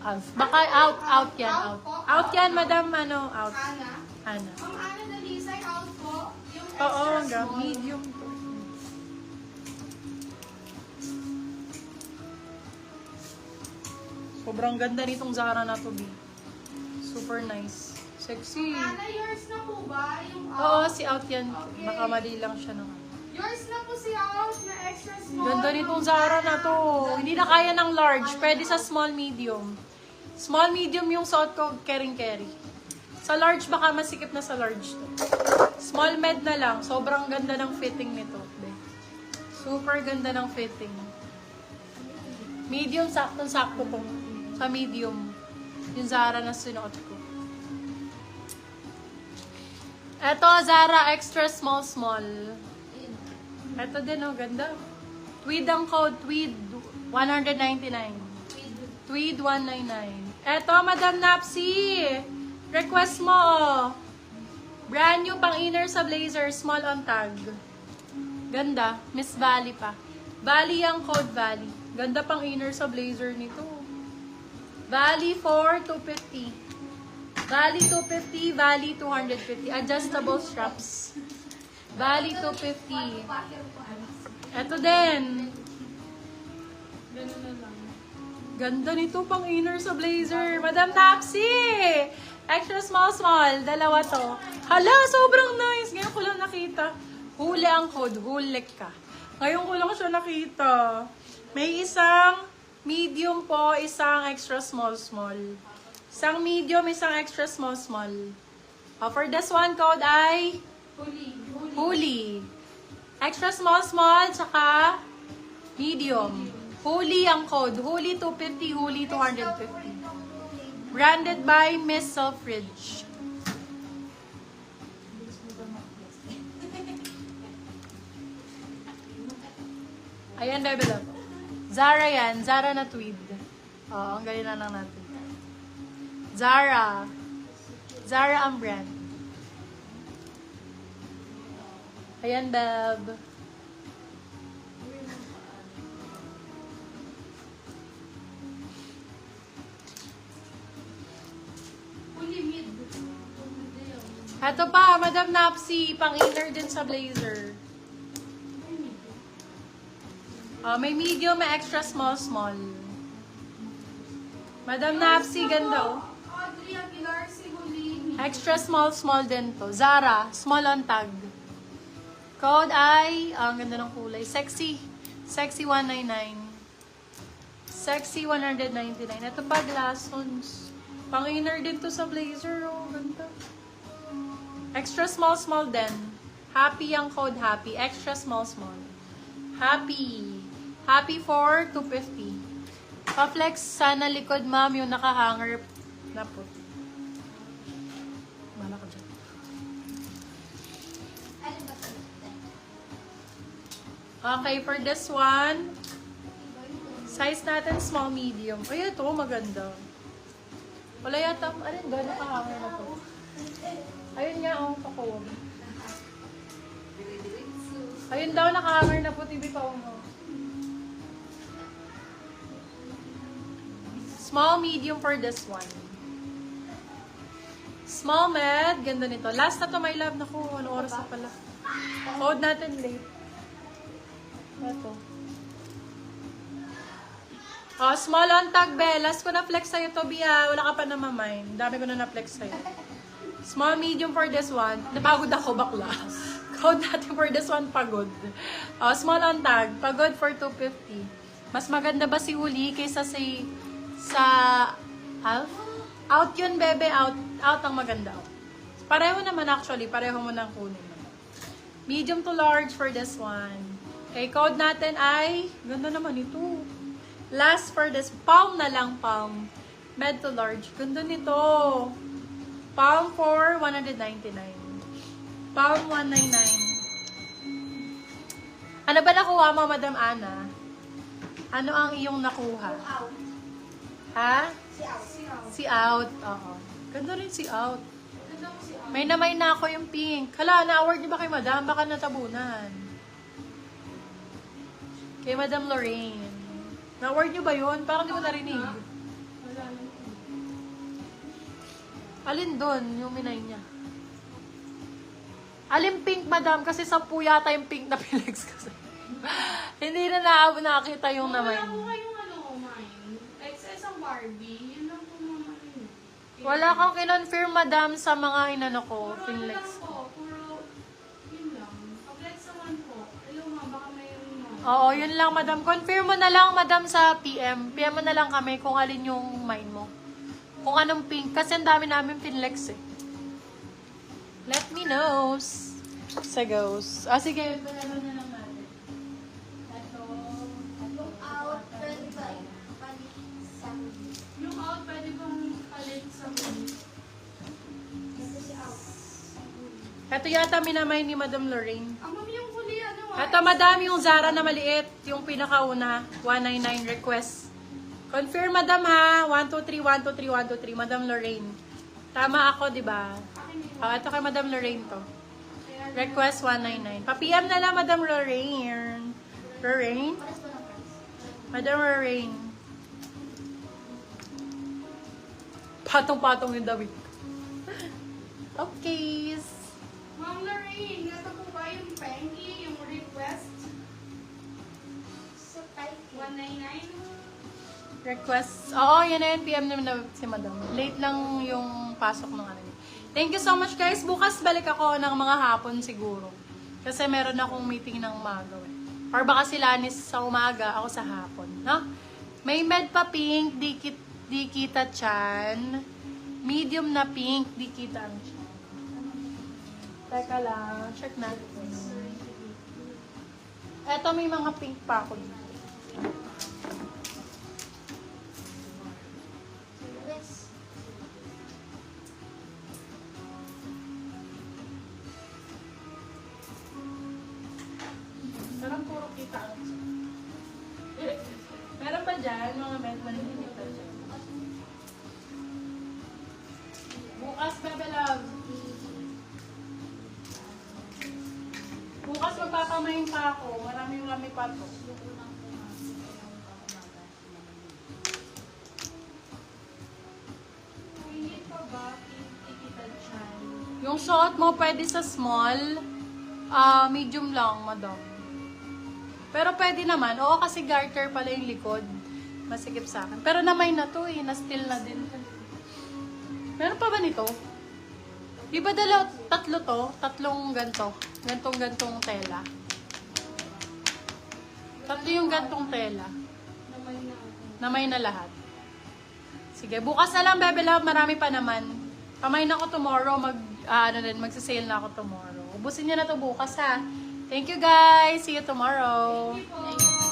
Alf. Baka out yan, out. Out yan, madam, out. Ana. Ana. Ma'am Ana Dalisay, out po. Yung Oo, extra hanggang small. medium to. Sobrang ganda nitong Zara na to, B. Super nice. Sexy. Ana, yours na po ba? Yung Oo, out? si out yan. Okay. Baka mali lang siya ng Yours na po si out na extra small. Ganda nitong Zara na to. Hindi na kaya ng large. Pwede sa small, medium. Small, medium yung suot ko, kering-keri. Sa large, baka masikip na sa large to. Small med na lang. Sobrang ganda ng fitting nito. Be. Super ganda ng fitting. Medium, saktong-sakto to. Sa medium. Yung Zara na sinuot ko. Eto, Zara extra small. Eto din, oh, ganda. Tweed ang code, Tweed 199. Tweed 199. Eto, Madam Napsi. Request mo, oh. Brand new pang inner sa blazer, small on tag. Ganda, Miss Valley pa. Valley ang code, Valley. Ganda pang inner sa blazer nito. Valley for 250. Valley 250, Valley 250. Adjustable straps. Valley 250. Eto din. Ganun na lang. Ganda nito pang inner sa blazer. Madam Tapsi! Extra small. Dalawa to. Hala, sobrang nice. Ngayon ko lang nakita. Huli ang code. Hulik ka. Ngayon ko lang siya nakita. May isang medium po, isang extra small. Isang medium, isang extra small. For this one, code ay Huli. Extra small, tsaka medium. Huli ang code. Huli 250, Huli 250. Branded by Miss Selfridge. Ayan, level up. Zara yan. Zara na tweed. Oo, ang galing na lang natin. Zara. Zara ang brand. Ayan, Beb. Ito pa, Madam Napsi, pang-inner din sa blazer. May medium, may extra small. Madam Napsi, ganda oh. Audrey Aguilar, si Huli. Extra small din to. Zara, small on tag. Code ay, ang ganda ng kulay. Sexy 199. Sexy 199. Ito pa, glassons. Pang-inner din to sa blazer oh. Ganda. Extra small din. Happy ang code, happy. Extra small. Happy. Happy for 250. Pa-flex sana likod, ma'am, yung naka-hanger na po. Mana ka dyan. Okay, for this one, size natin small, medium. Ay, ito, maganda. Wala yata, alin ba, naka-hanger na po. Ayun nga, oh, pakuwag. Ayun daw, nakahanger na po, TV pa, oh. Small, medium for this one. Small med, ganda nito. Last na to, my love. Naku, ano oras na pala. Code natin late. Ito. Oh, small on tag, be. Last ko na flex sa'yo, Toby, ah. Wala ka pa na mamind. Dami ko na na-flex sa'yo. Small, medium for this one. Napagod ako, bakla. Code natin for this one, pagod. Small on tag. Pagod for 250. Mas maganda ba si Huli kaysa sa Alf? Out yun, bebe. Out ang maganda. Pareho naman actually. Pareho mo nang kunin. Medium to large for this one. Okay, code natin ay, ganda naman ito. Last for this, palm na lang, palm. Med to large. Ganda nito. Palm for 199. Palm 199. Ano ba nakuha mo, Madam Ana? Ano ang iyong nakuha? Out. Ha? Si out. Si out. Oo. Ganda rin si out. Ganda ko si out. May namay na ako yung pink. Hala, na-award niyo ba kay Madam? Baka natabunan. Kay Madam Lorraine. Na-award niyo ba yun? Parang di ko narinig. Wala lang. Alin doon? Yung minay niya. Alin pink, madam? Kasi 10 yata yung pink na pilex kasi. Hindi na nakita yung Wala naman. po kayong ano, mine. XS ang Barbie. Yun lang po naman yun. Wala kang kinonfirm, madam, sa mga inano ko, Puro ano pilex. lang po. Puro, yun lang. Pag-let sa one po. Hello ma, baka mayroon mo. Oo, yun lang, madam. Confirm mo na lang, madam, sa PM. PM mo na lang kami kung alin yung mine mo. Kung anong pink. Kasi ang dami namin pinlex eh. Let me know. Sa goes. Ah, sige. Ano na lang natin. Ito. Yung out, pwede ba palit sa Yung out, pwede bang palit sa huli? Ito si out. Ito yata minamay ni Madam Lorraine. Ang mami yung huli, ano Ito, madam, yung Zara na maliit. Yung pinakauna. 199 request. Confirm, madam, ha? 123, 123, 123. Madam Lorraine. Tama ako, di ba? Akin yun. Ito kay Madam Lorraine to. Kaya, Request 199. Pa-PM na lang, Madam Lorraine. Lorraine? Pares ba ng price? Madam Lorraine. Patong-patong yung dawit. Okay. Ma'am Lorraine, nata po ba yung pengi, yung request? So, type 199? Request. Oo, yan na yun. PM naman na si Madam. Late lang yung pasok ng ano niya. Thank you so much, guys. Bukas balik ako ng mga hapon siguro. Kasi meron akong meeting ng umaga. Or baka si Lanis sa umaga, ako sa hapon. No? May med pa pink, di kita chan. Medium na pink, di kita ang chan. Teka lang, check natin. Eto, may mga pink pa ako dito. Yes. Parang puro kita ang chan. Meron pa dyan, mga med, maninita dyan. Bukas, Bebe Love. Bukas magpapamahin pa ako. Marami pa to. Hindi pa ba? Tikita chan. Yung suot mo pwede sa small, medium lang, madam. Pero pwede naman. Oo, kasi garter pala yung likod. Masikip sa akin. Pero namay na to eh. Na-still na din. Meron pa ba nito? Di ba tatlo to? Tatlong ganto. Gantong tela. Tatlo yung gantong tela. Namay na ako. Namay na lahat. Sige, bukas na lang, Bebe Love. Marami pa naman. Pamain ako tomorrow. Magsasale na ako tomorrow. Ubusin niyo na to bukas, ha. Thank you, guys. See you tomorrow. Thank you po.